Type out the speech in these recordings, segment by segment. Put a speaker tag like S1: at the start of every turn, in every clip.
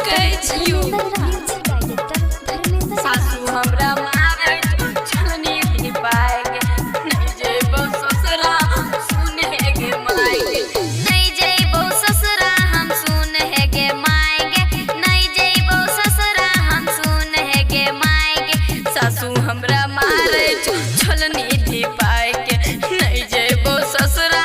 S1: कहे छियो सासू हमरा मारे छलनी भी पाएगे नहीं जेबो ससुरा सुने गे मायगे
S2: नहीं जइबो ससुरा हम सुने गे मायगे नहीं जइबो ससुरा हम सुने गे मायगे
S1: सासू हमरा मारे छलनी भी पाएगे नहीं जेबो ससुरा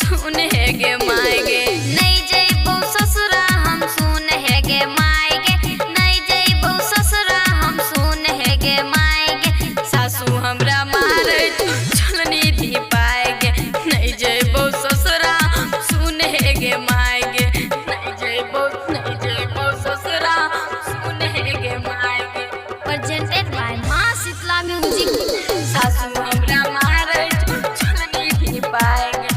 S1: सुने गे मायगे
S2: नहीं जइबो ससुरा हम सुने गे मायगे नहीं जइबो ससुरा हम सुने गे मायगे
S1: सासू हमरा मारे छलनी भी पाएगे नहीं जेबो ससुरा सुने गे मायगे नहीं जेबो ससुरा सुने गे मायगे
S2: प्रेजेंटेड बाय मां शीतला म्यूजिक
S1: सासू हमरा मारे छलनी भी पाएगे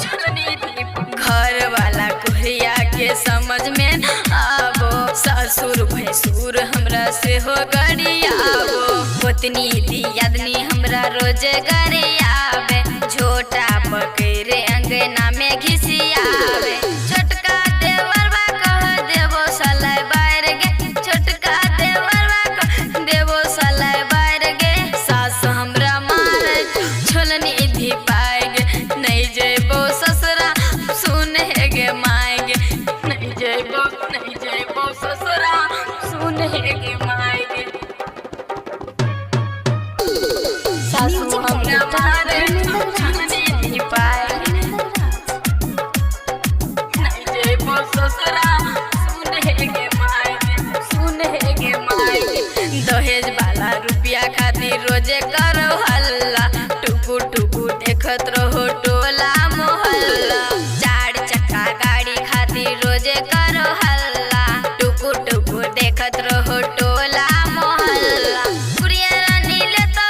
S1: छलनी भी घर वाला कोहरिया के समझ में न आबो ससुर भैसुर हमरा से हो गरियाबो गोतनी दियादनी हमरा रोज गरियाबे झोटा पकड़े अंगना में घिसियाबे
S2: छोटका देवरवा कह देबो सलाई बाहर गे छोटका देवरवा कह देबो सलाई बाहर गे
S1: सास हमरा मारे छलनी भी पाएगे नहीं जेबो ससुरा सुने गे मायगे नहीं जेबो ससुरा सुने गे मायगे सासू हमरा मारे छलनी भी पाएगे नहीं जेबो ससुरा सुने गे मायगे दहेज वाला रुपया खातिर रोजे करो हल्ला टुकु टुकु देखत रहो टोला मोहल्ला चार चक्का गाड़ी खातिर रोजे करो हल्ला टुकु टुकु देखत रहो टोला मोहल्ला
S2: गुड़िया रानी ले तो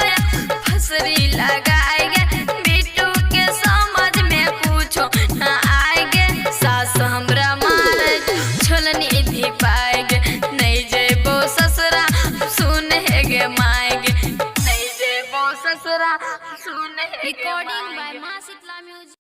S1: फसरी लगाएगे बिट्टू के समझ में कुछो न आएगे सास हमरा मारे छलनी भी पाएगे नहीं जेबो ससुरा सुने गे मायगे नहीं जेबो ससुरा सुने गे
S2: रिकॉर्डिंग बाय
S1: मायगे।
S2: मां शीतला म्यूजिक।